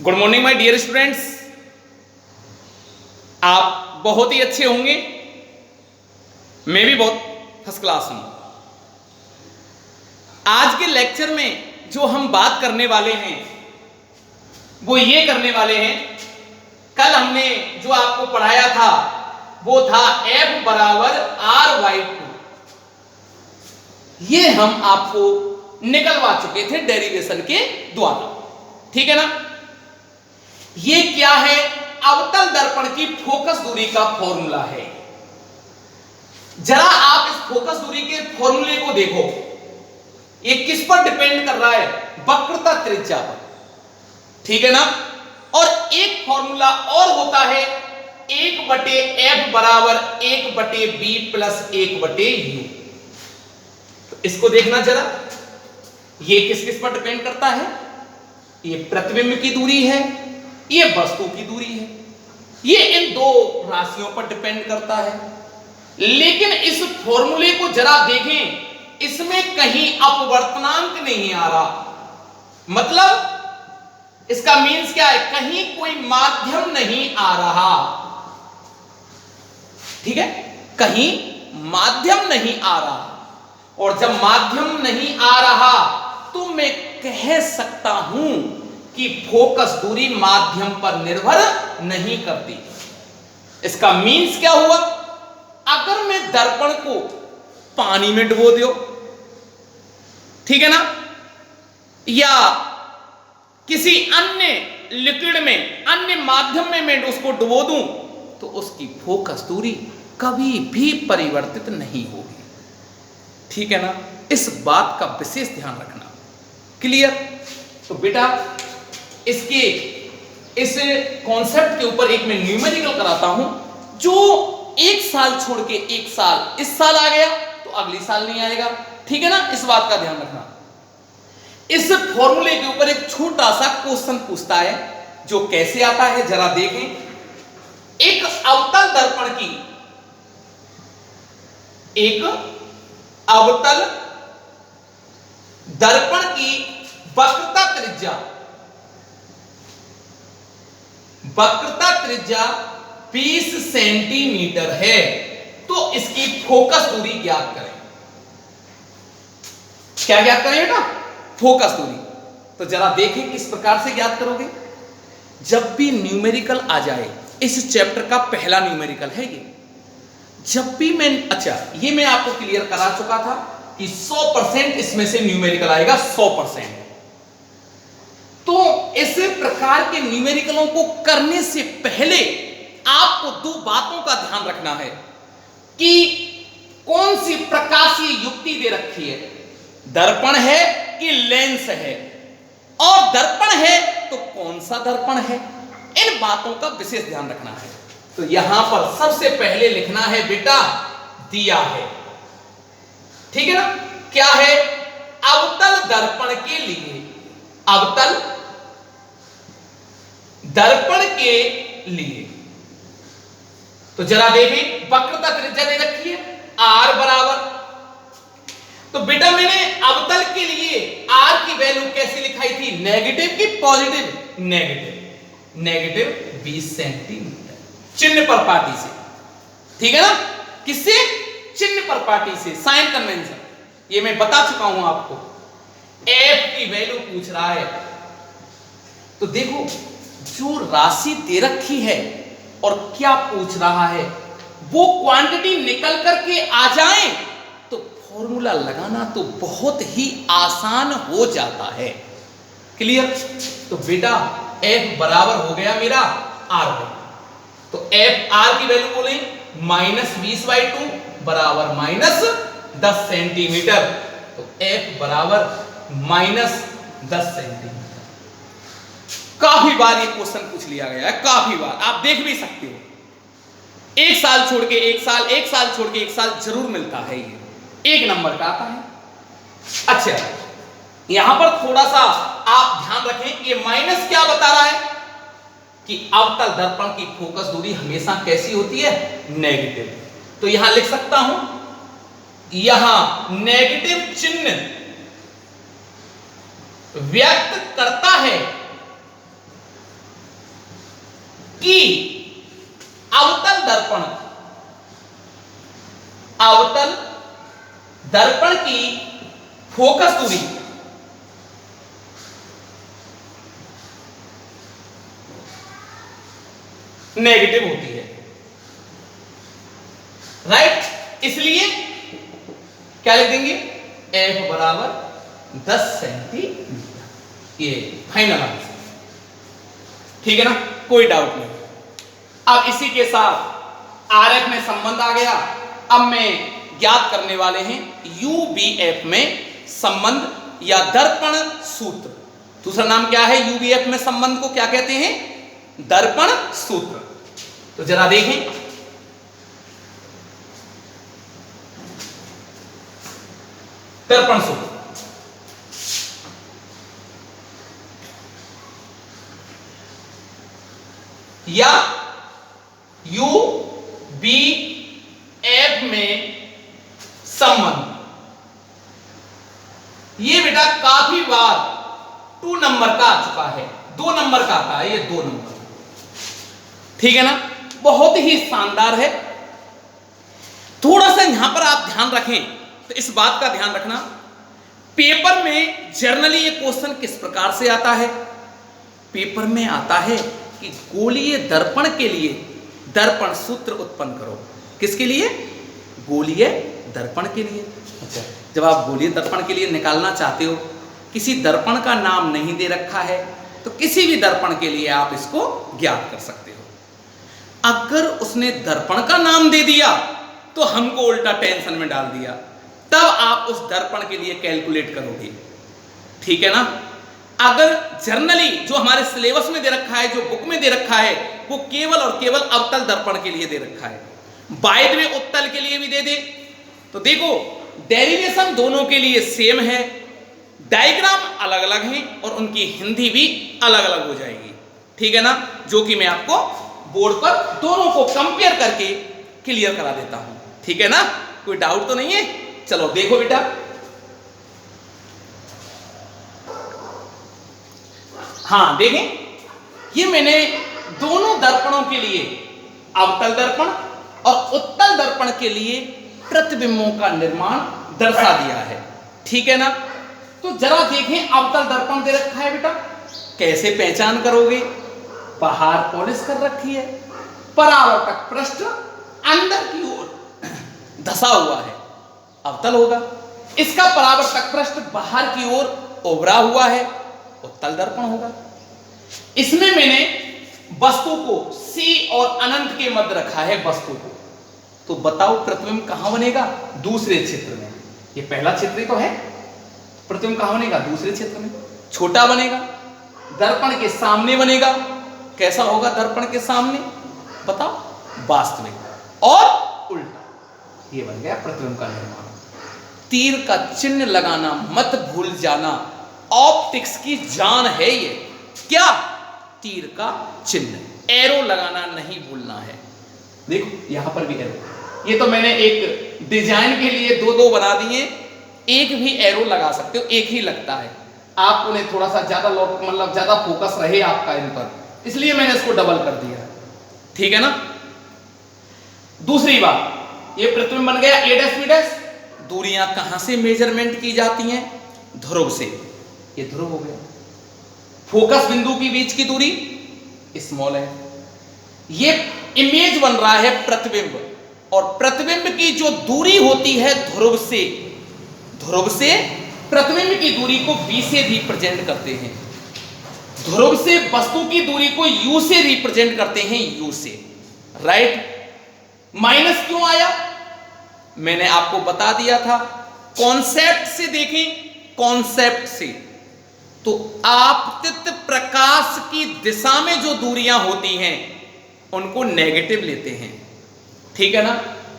Good morning my dear students. आप बहुत ही अच्छे होंगे, मैं भी बहुत फर्स्ट क्लास हूं। आज के लेक्चर में जो हम बात करने वाले हैं वो ये करने वाले हैं, कल हमने जो आपको पढ़ाया था वो था f बराबर r/2। ये हम आपको निकलवा चुके थे डेरिवेशन के द्वारा, ठीक है ना। ये क्या है? अवतल दर्पण की फोकस दूरी का फॉर्मूला है। जरा आप इस फोकस दूरी के फॉर्मूले को देखो, ये किस पर डिपेंड कर रहा है? वक्रता त्रिज्या पर, ठीक है ना। और एक फॉर्मूला और होता है 1/f बराबर 1/b प्लस 1/u। तो इसको देखना जरा, ये किस किस पर डिपेंड करता है? ये प्रतिबिंब की दूरी है, ये वस्तु की दूरी है, ये इन दो राशियों पर डिपेंड करता है। लेकिन इस फॉर्मूले को जरा देखें, इसमें कहीं अपवर्तनांक नहीं आ रहा। मतलब इसका मीन्स क्या है? कहीं कोई माध्यम नहीं आ रहा, ठीक है, कहीं माध्यम नहीं आ रहा। और जब माध्यम नहीं आ रहा तो मैं कह सकता हूं कि फोकस दूरी माध्यम पर निर्भर नहीं करती। इसका मीन्स क्या हुआ? अगर मैं दर्पण को पानी में डुबो दो, ठीक है ना, या किसी अन्य लिक्विड में, अन्य माध्यम में मैं उसको डुबो दूं, तो उसकी फोकस दूरी कभी भी परिवर्तित नहीं होगी, ठीक है ना। इस बात का विशेष ध्यान रखना। क्लियर? तो बेटा इसके इस कॉन्सेप्ट के ऊपर एक मैं न्यूमेरिकल कराता हूं, जो एक साल छोड़ के एक साल, इस साल आ गया तो अगली साल नहीं आएगा, ठीक है ना। इस बात का ध्यान रखना। इस फॉर्मूले के ऊपर एक छोटा सा क्वेश्चन पूछता है, जो कैसे आता है जरा देखें। एक अवतल दर्पण की, एक अवतल दर्पण की वक्रता त्रिज्या 20 सेंटीमीटर है, तो इसकी फोकस दूरी ज्ञात करें। क्या ज्ञात करें बेटा? फोकस दूरी। तो जरा देखें किस प्रकार से ज्ञात करोगे। जब भी न्यूमेरिकल आ जाए, इस चैप्टर का पहला न्यूमेरिकल है ये, जब भी मैं, अच्छा ये मैं आपको क्लियर करा चुका था कि 100% इसमें से न्यूमेरिकल आएगा, 100%। तो इस प्रकार के न्यूमेरिकलों को करने से पहले आपको दो बातों का ध्यान रखना है कि कौन सी प्रकाशीय युक्ति दे रखी है, दर्पण है कि लेंस है, और दर्पण है तो कौन सा दर्पण है, इन बातों का विशेष ध्यान रखना है। तो यहां पर सबसे पहले लिखना है बेटा, दिया है, ठीक है ना। क्या है? अवतल दर्पण के लिए, अवतल दर्पण के लिए। तो जरा देखें, वक्रता त्रिज्या दे रखी है r बराबर, तो बेटा मैंने अवतल के लिए r की वैल्यू कैसे लिखाई थी? नेगेटिव की पॉजिटिव? नेगेटिव, नेगेटिव 20 सेंटीमीटर, चिन्ह पर पाटी से, ठीक है ना। किससे? चिन्ह पर पाटी से, साइन कन्वेंशन। ये मैं बता चुका हूं आपको। f की वैल्यू पूछ रहा है, तो देखो जो राशि दे रखी है और क्या पूछ रहा है, वो क्वांटिटी निकल करके आ जाए तो फॉर्मूला लगाना तो बहुत ही आसान हो जाता है। क्लियर? तो बेटा f बराबर हो गया मेरा r है, तो f r की वैल्यू बोले -20/2 बराबर -10 सेंटीमीटर। तो f बराबर -10 सेंटीमीटर। काफी बार ये क्वेश्चन पूछ लिया गया है, काफी बार, आप देख भी सकते हो। एक साल छोड़ के एक साल, एक साल छोड़ के एक साल जरूर मिलता है, ये एक नंबर का आता है। अच्छा यहां पर थोड़ा सा आप ध्यान रखें, ये माइनस क्या बता रहा है कि अवतल दर्पण की फोकस दूरी हमेशा कैसी होती है? नेगेटिव। तो यहां लिख सकता हूं, यहां नेगेटिव चिन्ह व्यक्त करता है कि अवतल दर्पण की फोकस दूरी नेगेटिव होती है, राइट। इसलिए क्या लिख देंगे, एफ बराबर 10 सेंटीमीटर, ये फाइनल आंसर, ठीक है ना, कोई डाउट नहीं। अब इसी के साथ आरएफ में संबंध आ गया। अब मैं ज्ञात करने वाले हैं यूबीएफ में संबंध या दर्पण सूत्र। दूसरा नाम क्या है यूबीएफ में संबंध को, क्या कहते हैं, दर्पण सूत्र। तो जरा देखें, दर्पण सूत्र या यूबीएफ में संबंध, ये बेटा काफी बार 2 नंबर का आ चुका है, 2 नंबर का आता है, ये 2 नंबर, ठीक है ना, बहुत ही शानदार है। थोड़ा सा यहां पर आप ध्यान रखें, तो इस बात का ध्यान रखना, पेपर में जनरली ये क्वेश्चन किस प्रकार से आता है, पेपर में आता है कि गोलीय दर्पण के लिए दर्पण सूत्र उत्पन्न करो। किसके लिए, गोलीय दर्पण के लिए। अच्छा, जब आप गोलीय दर्पण के लिए निकालना चाहते हो, किसी दर्पण का नाम नहीं दे रखा है, तो किसी भी दर्पण के लिए आप इसको ज्ञात कर सकते हो। अगर उसने दर्पण का नाम दे दिया तो हमको उल्टा टेंशन में डाल दिया, तब आप उस दर्पण के लिए कैलकुलेट करोगे, ठीक है ना। अगर जर्नली जो हमारे सिलेबस में दे रखा है, जो बुक में दे रखा है, वो केवल और केवल अवतल दर्पण के लिए दे रखा है, बाइट में उत्तल के लिए भी दे दे, तो देखो डेरिवेशन दोनों के लिए सेम है, डायग्राम अलग अलग हैं और उनकी हिंदी भी अलग अलग हो जाएगी, ठीक है ना, जो कि मैं आपको बोर्ड पर दोनों को कंपेयर करके क्लियर करा देता हूं, ठीक है ना, कोई डाउट तो नहीं है। चलो देखो बेटा, हाँ देखें, ये मैंने दोनों दर्पणों के लिए, अवतल दर्पण और उत्तल दर्पण के लिए प्रतिबिंबों का निर्माण दर्शा दिया है, ठीक है ना। तो जरा देखें, अवतल दर्पण दे रखा है बेटा, कैसे पहचान करोगे, बाहर पॉलिश कर रखी है, परावर्तक पृष्ठ अंदर की ओर धसा हुआ है, अवतल होगा। इसका परावर्तक पृष्ठ बाहर की ओर उभरा हुआ है, उत्तल दर्पण होगा। इसमें मैंने वस्तु को C और अनंत के मध्य रखा है वस्तु को, तो बताओ प्रतिबिंब कहां बनेगा, दूसरे क्षेत्र में। ये पहला क्षेत्र ही तो है, प्रतिबिंब कहां बनेगा, दूसरे क्षेत्र में, छोटा बनेगा, दर्पण के सामने बनेगा। कैसा होगा दर्पण के सामने, बताओ, वास्तविक और उल्टा, ये बन गया प्रतिबिंब का निर्माण। तीर का चिन्ह लगाना मत भूल जाना, ऑप्टिक्स की जान है ये, क्या, तीर का चिन्ह, एरो लगाना नहीं भूलना है। देखो यहां पर भी एरो, ये तो मैंने एक डिजाइन के लिए 2-2 बना दिए, एक भी एरो लगा सकते हो, एक ही लगता है, आप उन्हें थोड़ा सा ज्यादा मतलब ज्यादा फोकस रहे आपका इन पर, इसलिए मैंने इसको डबल कर दिया, ठीक है ना। दूसरी बात, ये प्रतिबिंब बन गया A', दूरियां कहां से मेजरमेंट की जाती हैं, ध्रुव से, ये ध्रुव हो गया। फोकस बिंदु की बीच की दूरी स्मॉल है, ये इमेज बन रहा है प्रतिबिंब, और प्रतिबिंब की जो दूरी होती है ध्रुव से प्रतिबिंब की दूरी को V से रिप्रेजेंट करते हैं, ध्रुव से वस्तु की दूरी को U से रिप्रेजेंट करते हैं, U से, राइट। माइनस क्यों आया, मैंने आपको बता दिया था, कॉन्सेप्ट से देखें, कॉन्सेप्ट से, तो आपतित प्रकाश की दिशा में जो दूरियां होती हैं उनको नेगेटिव लेते हैं, ठीक है ना।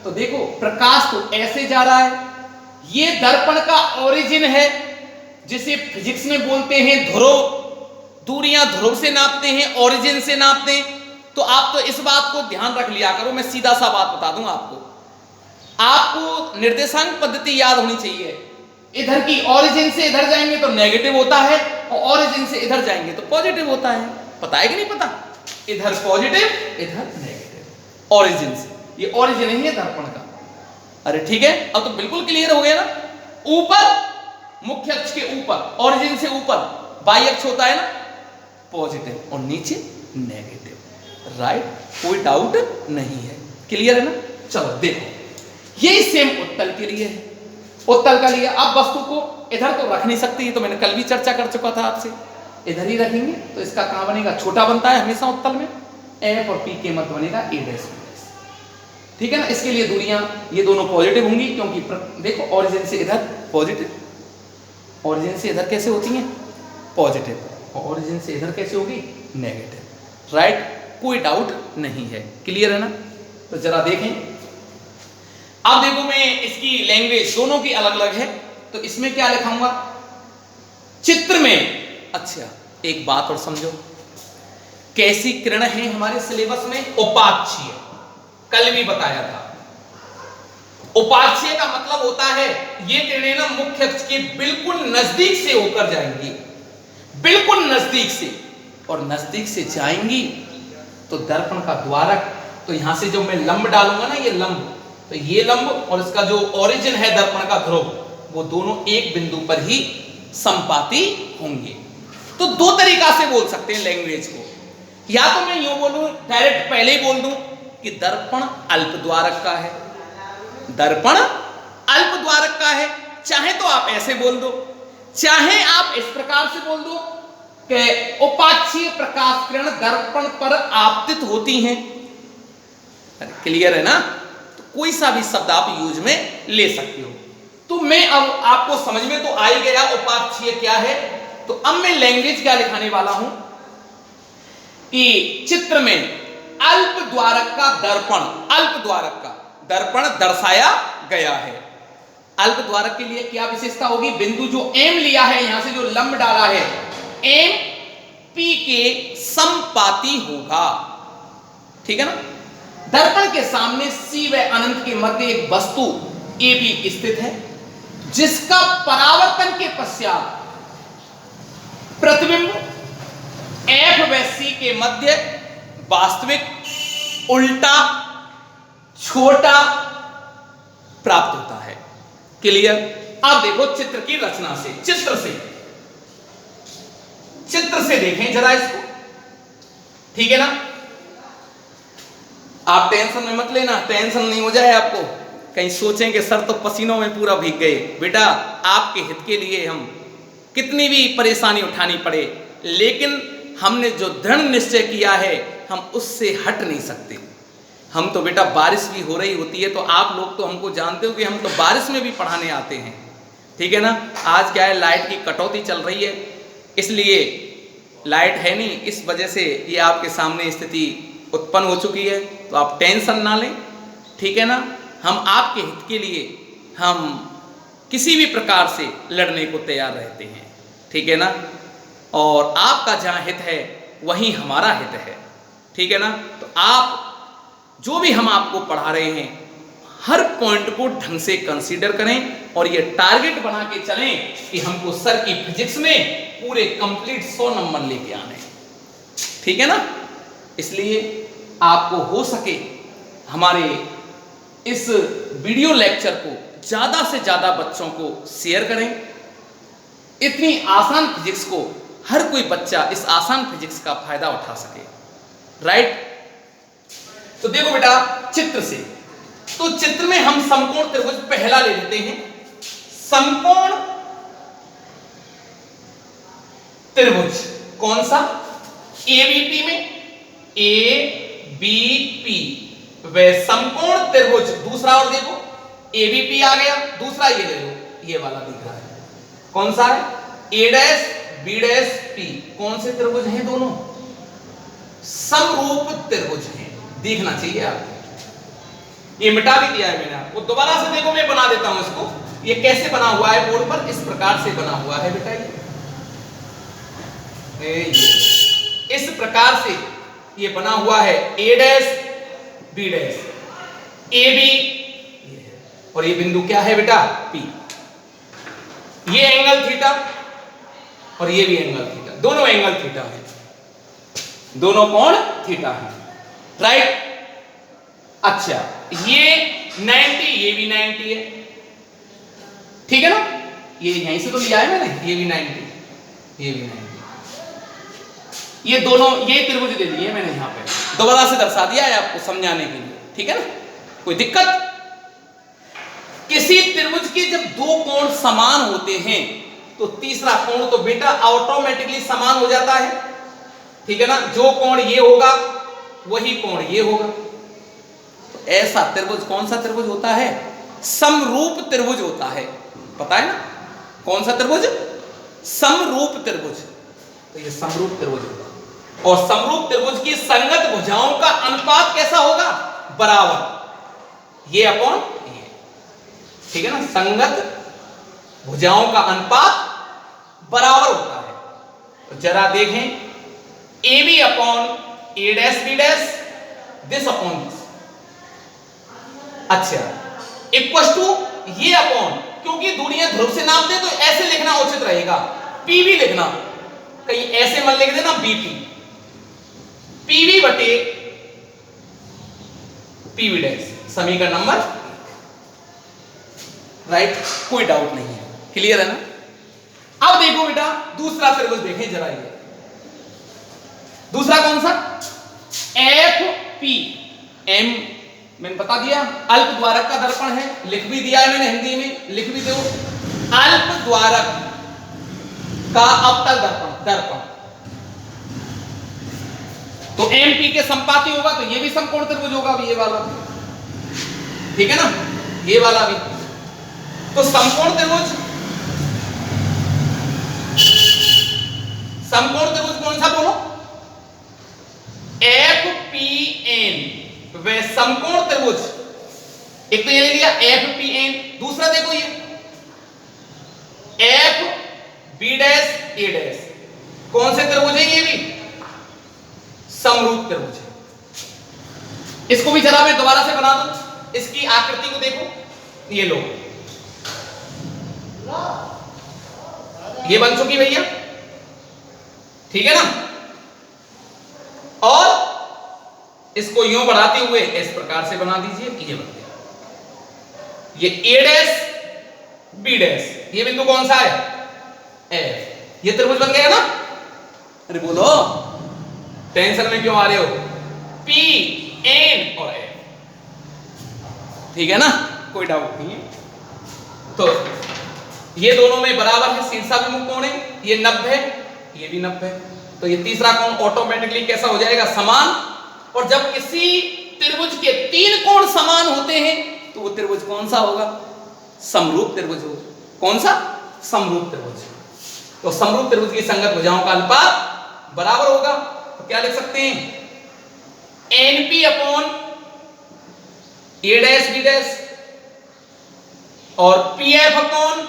तो देखो प्रकाश तो ऐसे जा रहा है, ये दर्पण का ओरिजिन है, जिसे फिजिक्स में बोलते हैं ध्रुव, दूरियां ध्रुव से नापते हैं, ओरिजिन से नापते हैं। तो आप तो इस बात को ध्यान रख लिया करो, मैं सीधा सा बात बता दूं आपको निर्देशांक पद्धति याद होनी चाहिए। इधर की ओरिजिन से इधर जाएंगे तो नेगेटिव होता है, और ओरिजिन से इधर जाएंगे तो पॉजिटिव होता है, पता है कि नहीं पता, इधर पॉजिटिव, इधर नेगेटिव, ओरिजिन से। ये ओरिजिन ही है दर्पण का। अरे ठीक है, अब तो बिल्कुल क्लियर हो गया ना। ऊपर मुख्य अक्ष के ऊपर, ओरिजिन से ऊपर वाई अक्ष होता है ना पॉजिटिव, और नीचे नेगेटिव। राइट, कोई डाउट नहीं है, क्लियर है ना। चलो देखो, यही सेम उत्तल के लिए है। उत्तल का लिए अब वस्तु को इधर तो रख नहीं सकती, तो मैंने कल भी चर्चा कर चुका था आपसे। इधर ही रखेंगे तो इसका कहां बनेगा, छोटा बनता है हमेशा उत्तल में, एफ और पी के मध्य बनेगा ए डैश। ठीक है ना। इसके लिए दूरियां ये दोनों पॉजिटिव होंगी, क्योंकि देखो ओरिजिन से इधर पॉजिटिव, ओरिजिन से इधर कैसे होती हैं पॉजिटिव, और ओरिजिन से इधर कैसे होगी नेगेटिव। राइट, कोई डाउट नहीं है, क्लियर है ना। तो जरा देखें, अब देखो मैं इसकी लैंग्वेज दोनों की अलग अलग है, तो इसमें क्या लिखाऊंगा चित्र में। अच्छा एक बात और समझो, कैसी किरण है हमारे सिलेबस में, उपाक्षीय, कल भी बताया था। उपाक्षीय का मतलब होता है ये किरणें ना मुख्य अक्ष के बिल्कुल नजदीक से होकर जाएंगी, बिल्कुल नजदीक से, और नजदीक से जाएंगी तो दर्पण का द्वारक, तो यहां से जो मैं लंब डालूंगा ना, ये लंब, तो ये लंब और इसका जो ओरिजिन है दर्पण का ध्रुव, वो दोनों एक बिंदु पर ही संपाती होंगे। तो दो तरीका से बोल सकते हैं लैंग्वेज को, या तो मैं यूं बोलूं डायरेक्ट पहले ही बोल दूं कि दर्पण अल्प द्वारक का है, दर्पण अल्प द्वारक का है। चाहे तो आप ऐसे बोल दो, चाहे आप इस प्रकार से बोल दो कि उपाक्षीय प्रकाश किरण दर्पण पर आपतित होती हैं। क्लियर है ना। तो कोई सा भी शब्द आप यूज में ले सकते हो। तो मैं अब आपको समझ में तो आ ही गया उपाक्षीय क्या है। तो अब मैं लैंग्वेज क्या लिखाने वाला हूं कि चित्र में अल्प द्वारक का दर्पण, अल्प द्वारक का दर्पण दर्शाया गया है। अल्प द्वारक के लिए क्या विशेषता होगी, बिंदु जो एम लिया है, यहां से जो लंब डाला है, एम पी के समपाती होगा। ठीक है ना। दर्पण के सामने सी व अनंत के मध्य एक वस्तु ए बी स्थित है, जिसका परावर्तन के पश्चात प्रतिबिंब एफ व सी के मध्य वास्तविक उल्टा छोटा प्राप्त होता है। क्लियर। अब देखो चित्र की रचना से, चित्र से देखें जरा इसको। ठीक है ना। आप टेंशन में मत लेना, टेंशन नहीं हो जाए आपको, कहीं सोचें कि सर तो पसीनों में पूरा भीग गए। बेटा आपके हित के लिए हम कितनी भी परेशानी उठानी पड़े, लेकिन हमने जो दृढ़ निश्चय किया है हम उससे हट नहीं सकते। हम तो बेटा बारिश भी हो रही होती है तो आप लोग तो हमको जानते हो कि हम तो बारिश में भी पढ़ाने आते हैं। ठीक है ना। आज क्या है, लाइट की कटौती चल रही है, इसलिए लाइट है नहीं, इस वजह से ये आपके सामने स्थिति उत्पन्न हो चुकी है। तो आप टेंशन ना लें। ठीक है ना। हम आपके हित के लिए हम किसी भी प्रकार से लड़ने को तैयार रहते हैं। ठीक है ना। और आपका जहाँ हित है वहीं हमारा हित है। ठीक है ना। तो आप जो भी हम आपको पढ़ा रहे हैं हर पॉइंट को ढंग से कंसीडर करें और ये टारगेट बना के चलें कि हमको सर की फिजिक्स में पूरे कंप्लीट 100 नंबर लेके आने। ठीक है ना। इसलिए आपको हो सके हमारे इस वीडियो लेक्चर को ज़्यादा से ज़्यादा बच्चों को शेयर करें। इतनी आसान फिजिक्स को हर कोई बच्चा इस आसान फिजिक्स का फायदा उठा सके। राइट। तो देखो बेटा चित्र से, तो चित्र में हम समकोण त्रिभुज पहला ले लेते हैं। समकोण त्रिभुज कौन सा, एबीपी में, एबीपी व समकोण त्रिभुज दूसरा, और देखो एबीपी आ गया, दूसरा ये ले लो, ये वाला दिख रहा है, कौन सा है, A dash B dash P. कौन से त्रिभुज हैं दोनों, समरूप त्रिभुज हैं, देखना चाहिए आपको। ये मिटा भी दिया है मैंने आपको, दोबारा से देखो मैं बना देता हूं इसको। ये कैसे बना हुआ है बोर्ड पर, इस प्रकार से बना हुआ है बेटा, ये इस प्रकार से ये बना हुआ है, A dash B dash, A B, और ये बिंदु क्या है बेटा पी। ये एंगल थीटा और ये भी एंगल थीटा, दोनों एंगल थीटा है। दोनों कोण थीटा है, राइट। अच्छा, ये 90, ये भी 90 है, ठीक है ना, ये यहीं से तो लिया है मैंने, ये भी 90, ये भी 90, ये दोनों, ये त्रिभुज दे दिए मैंने यहां पे, दोबारा से दर्शा दिया है आपको समझाने के लिए, ठीक है ना, कोई दिक्कत। किसी त्रिभुज के जब दो कोण समान होते हैं तो तीसरा कोण तो बेटा ऑटोमेटिकली समान हो जाता है, ठीक है ना, जो कोण ये होगा वही कोण ये होगा। तो ऐसा त्रिभुज कौन सा त्रिभुज होता है? समरूप त्रिभुज होता है, पता है ना कौन सा त्रिभुज? समरूप त्रिभुज। तो ये समरूप त्रिभुज होगा, और समरूप त्रिभुज की संगत भुजाओं का अनुपात कैसा होगा? बराबर, ये अपॉन ये, ठीक है ना, संगत भुजाओं का अनुपात बराबर होता है। तो जरा देखें, A B upon A dash B dash, this upon this, अच्छा, इक्वल टू ये अपॉन, क्योंकि दूरियां ध्रुव से नापते तो ऐसे लिखना उचित रहेगा, पी भी लिखना, कहीं ऐसे मत लिख देना बीपी, पीवी बटे पीवी डैश, समीकरण नंबर, राइट, कोई डाउट नहीं है, क्लियर है ना। अब देखो बेटा दूसरा त्रिभुज देखें जरा, ये दूसरा कौन सा? एफ पी एम, मैंने बता दिया अल्प द्वारक का दर्पण है, लिख भी दिया है मैंने हिंदी में, लिख भी दो, अल्प द्वारक का अवतल दर्पण, तो एम पी के संपाती होगा, तो ये भी समकोण त्रिभुज होगा, ये वाला, ठीक है ना, ये वाला भी। तो समकोण त्रिभुज, समकोण त्रिभुज कौन सा बोलो? एफ पी एन, वे समकोण त्रिभुज, एक तो ये ले लिया एफ पी एन, दूसरा देखो ये एफ बी डैश ए डैश, कौन से त्रिभुज है? ये भी समरूप त्रिभुज है। इसको भी जरा मैं दोबारा से बना दूं, इसकी आकृति को देखो, ये लो, ये बन चुकी भैया, ठीक है ना, और इसको यूं बढ़ाते हुए इस प्रकार से बना दीजिए, ये बन गया, ये ए डैश बी डैश, ये बिंदु कौन सा है? एफ, ये त्रिभुज बन गया ना। अरे बोलो, टेंशन में क्यों आ रहे हो? पी एन और एफ, ठीक है ना, कोई डाउट नहीं है। तो ये दोनों में बराबर है, शीर्षाभिमुख कोण है, ये 90 है, ये भी 90 है, तो ये तीसरा कोण ऑटोमेटिकली कैसा हो जाएगा? समान। और जब किसी त्रिभुज के तीन कोण समान होते हैं तो वो त्रिभुज कौन सा होगा? समरूप त्रिभुज होगा। कौन सा? समरूप त्रिभुज। तो समरूप त्रिभुज की संगत भुजाओं का अनुपात बराबर होगा, तो क्या लिख सकते हैं? NP upon A dash B dash और P F upon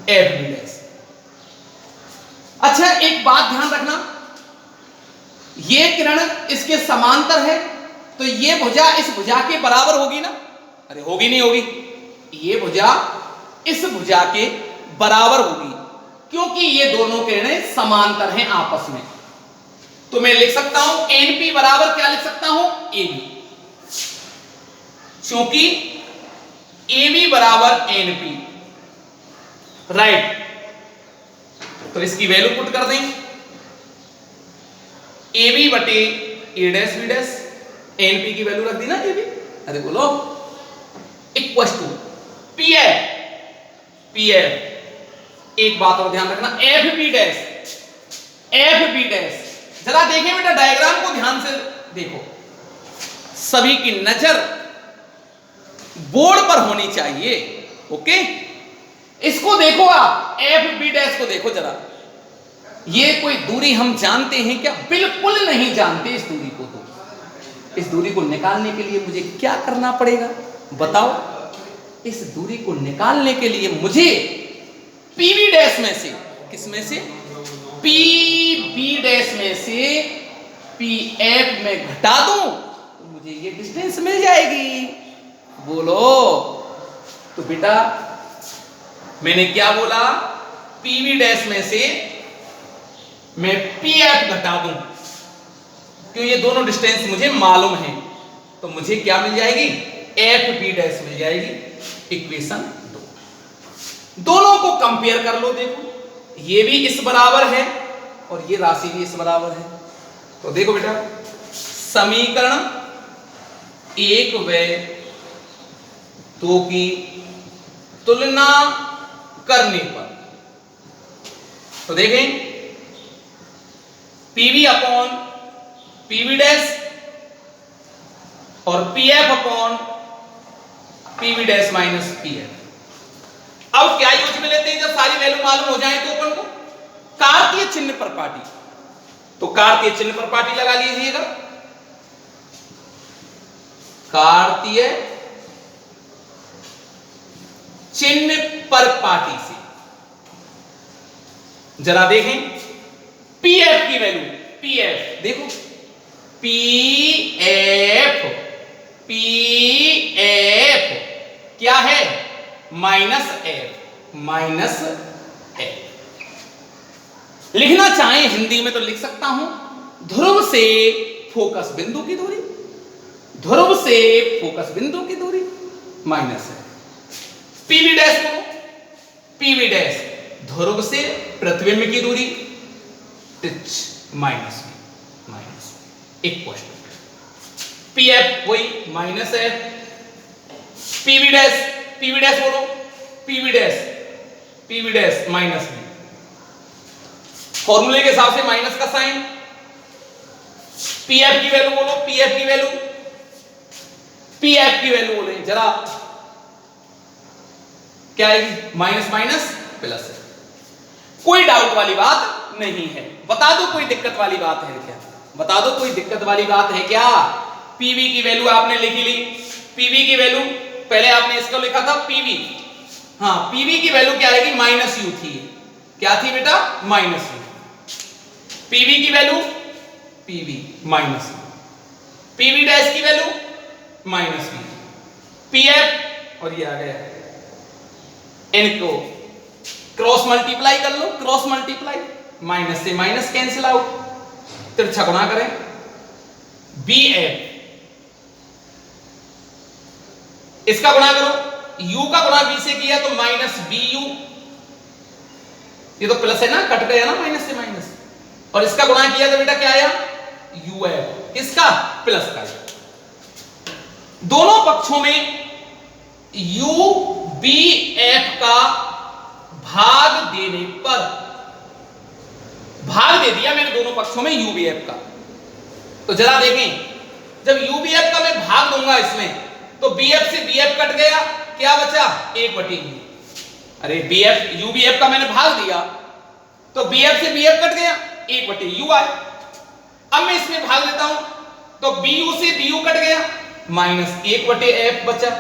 F B dash. अच्छा, एक बात ध्यान रखना, ये किरण इसके समांतर है, तो ये भुजा इस भुजा के बराबर होगी ना? अरे होगी नहीं होगी? ये भुजा इस भुजा के बराबर होगी, क्योंकि ये दोनों किरणें समांतर हैं आपस में। तो मैं लिख सकता हूं एनपी बराबर क्या लिख सकता हूं? एबी, क्योंकि एबी बराबर एनपी, राइट। तो इसकी वैल्यू पुट कर दें, एबी बटे ए डैश बी डैश, एनपी की वैल्यू रख दी ना एबी। अरे बोलो, इक्वल टू पी एफ। एक बात और ध्यान रखना, एफ बी डैश। जरा देखें बेटा, डायग्राम को ध्यान से देखो, सभी की नजर बोर्ड पर होनी चाहिए, ओके। इसको देखो आप, एफ बी डैश को देखो जरा, ये कोई दूरी हम जानते हैं क्या? बिल्कुल नहीं जानते इस दूरी को। तो इस दूरी को निकालने के लिए मुझे क्या करना पड़ेगा बताओ? इस दूरी को निकालने के लिए मुझे पीवी डैश में से, किसमें से? पीबी डैश में से पी एफ में घटा दूं तो मुझे ये डिस्टेंस मिल जाएगी। बोलो, तो बेटा मैंने क्या बोला? पीवी डैश में से मैं पी एफ घटा दूं, क्यों ये दोनों डिस्टेंस मुझे मालूम है, तो मुझे क्या मिल जाएगी, एफ बी डैश मिल जाएगी। इक्वेशन 2, दोनों को कंपेयर कर लो, देखो ये भी इस बराबर है और ये राशि भी इस बराबर है। तो देखो बेटा, समीकरण 1 व 2 की तुलना करने पर, तो देखें पीवी अपॉन पीवी डैश और PF upon PV dash minus PF. अब क्या यूज में लेते हैं, जब सारी वैल्यू मालूम हो जाए तो अपन को कार्तीय चिन्ह पर पाटी, तो कार्तीय चिन्ह पर पाटी लगा लीजिएगा। कार्तीय चिन्ह पर पाटी से जरा देखें पीएफ की वैल्यू, पीएफ देखो, पीएफ क्या है, माइनस एफ, माइनस एफ। लिखना चाहें हिंदी में तो लिख सकता हूं, ध्रुव से फोकस बिंदु की दूरी, ध्रुव से फोकस बिंदु की दूरी माइनस है। पीवी डैश को, पीवी डैश ध्रुव से प्रतिबिंब की दूरी माइनस माइनस एक क्वेश्चन, पीएफ वही माइनस है, पीवी डैश बोलो, पीवी डैश माइनस में, फॉर्मूले के हिसाब से माइनस का साइन, पीएफ की वैल्यू बोलो, पीएफ की वैल्यू बोले जरा, क्या आएगी, माइनस माइनस प्लस है। कोई डाउट वाली बात नहीं है, बता दो कोई दिक्कत वाली बात है क्या, बता दो कोई दिक्कत वाली बात है क्या। पीवी की वैल्यू आपने लिखी ली, पीवी की वैल्यू पहले आपने इसको लिखा था पीवी, हाँ पीवी की वैल्यू क्या आएगी, माइनस यू थी, क्या थी बेटा, माइनस यू। पीवी की value PV minus you, PV dash की वैल्यू माइनस यू, पीएफ और ये आ गया, इनको क्रॉस मल्टीप्लाई कर लो, क्रॉस मल्टीप्लाई, माइनस से माइनस कैंसिल आउट, तिरछा गुणा करें, बी एफ, इसका गुणा करो, u का गुणा b से किया तो माइनस बी यू, ये तो प्लस है ना, कट गया ना माइनस से माइनस, और इसका गुणा किया तो बेटा क्या आया, यू एफ, इसका प्लस का, दोनों पक्षों में u b f का भाग देने पर, भाग दे दिया मैंने दोनों पक्षों में u b f का, तो जरा देखें जब u b f का मैं भाग दूंगा इसमें तो bf से bf कट गया, क्या बचा, 1/u। अरे bf u b f का मैंने भाग दिया तो bf से bf कट गया, 1/u आया। अब मैं इसमें भाग लेता हूं तो bu से bu कट गया, माइनस 1/f बचा।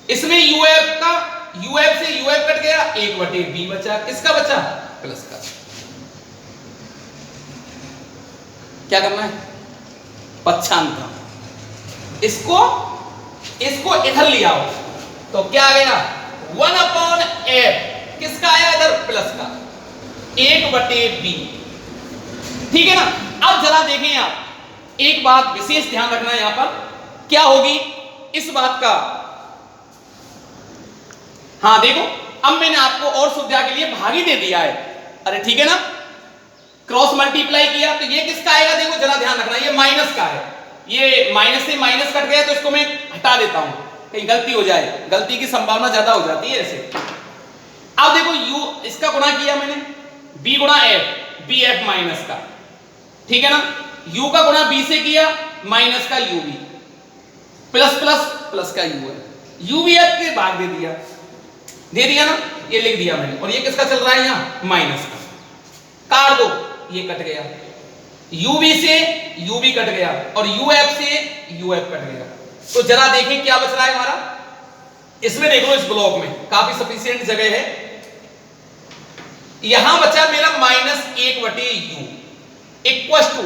इसमें uf का uf से uf कट गया, 1/b बचा, किसका बचा, प्लस का। क्या करना है, पक्षांतर, इसको इधर ले आओ तो क्या आ गया, 1/f, किसका आया इधर, प्लस का, 1/b, ठीक है ना। अब जरा देखें आप, एक बात विशेष ध्यान रखना है यहां पर, क्या होगी इस बात का, हाँ देखो अब मैंने आपको और सुविधा के लिए भागी दे दिया है, अरे ठीक है ना, क्रॉस मल्टीप्लाई किया तो ये किसका आएगा, देखो जरा ध्यान रखना, ये माइनस का है, ये माइनस से माइनस कट गया तो इसको मैं हटा देता हूं, कहीं गलती हो जाए, गलती की संभावना ज्यादा हो जाती है ऐसे। अब देखो u, इसका गुणा किया मैंने, b गुणा f, बी एफ माइनस का, ठीक है ना, u का गुणा b से किया, माइनस का ub, प्लस प्लस प्लस का u है, uvf के भाग दे दिया ना, ये लिख दिया मैंने, और ये किसका चल रहा है यहां, माइनस का, काट दो, ये कट गया, ub से ub कट गया और uf से uf कट गया, तो जरा देखें क्या बच रहा है हमारा, इसमें देख लो, इस ब्लॉक में काफी सफिशिएंट जगह है, यहां बचा मेरा माइनस 1/u इक्वल टू,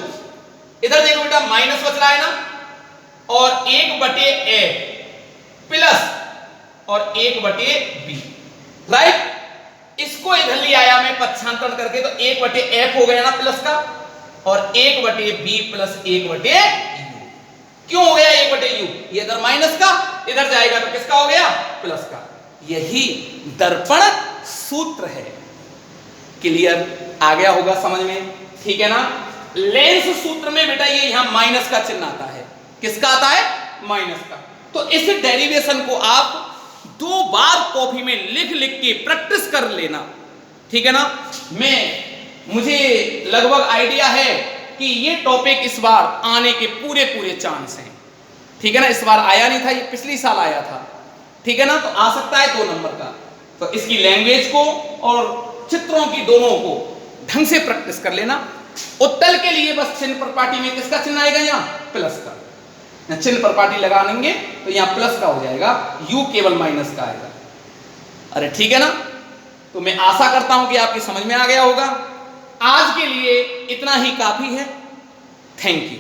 इधर देखो बेटा माइनस बच रहा है ना, और 1/f प्लस और 1/b, राइट, इसको इधर ले आया मैं पक्षांतरण करके, तो 1/f हो गया ना प्लस का, और 1/b प्लस 1/u। क्यों हो गया 1/u? ये इधर माइनस का, इधर जाएगा तो किसका हो गया? प्लस का। यही दर्पण सूत्र है। क्लियर? आ गया होगा समझ में? ठीक है ना? लेंस सूत्र में बेटा ये यहां माइनस का चिन्ह आता है। किसका आता है? माइनस का। तो इस डेरिवेशन को आप 2 बार कॉपी में लिख लिख के प्रैक्टिस कर लेना। ठीक है ना? मुझे लगभग आइडिया है कि ये टॉपिक इस बार आने के पूरे चांस हैं। ठीक है ना? इस बार आया नहीं था, ये पिछली साल आया था। ठीक है ना? तो आ सकता है 2 नंबर का। तो इसकी लैंग्वेज को और चित्रों की दोनों को ढंग से प्रैक्टिस कर लेना। उत्तल के लिए बस चिन्ह प्रपाटी में किसका चिन्ह आएगा? यहाँ प्लस का। चिन्ह प्रपाटी लगा लेंगे तो यहाँ प्लस का हो जाएगा, u केवल माइनस का आएगा। अरे ठीक है ना? तो मैं आशा करता हूं कि आपकी समझ में आ गया होगा। आज के लिए इतना ही काफी है। Thank you.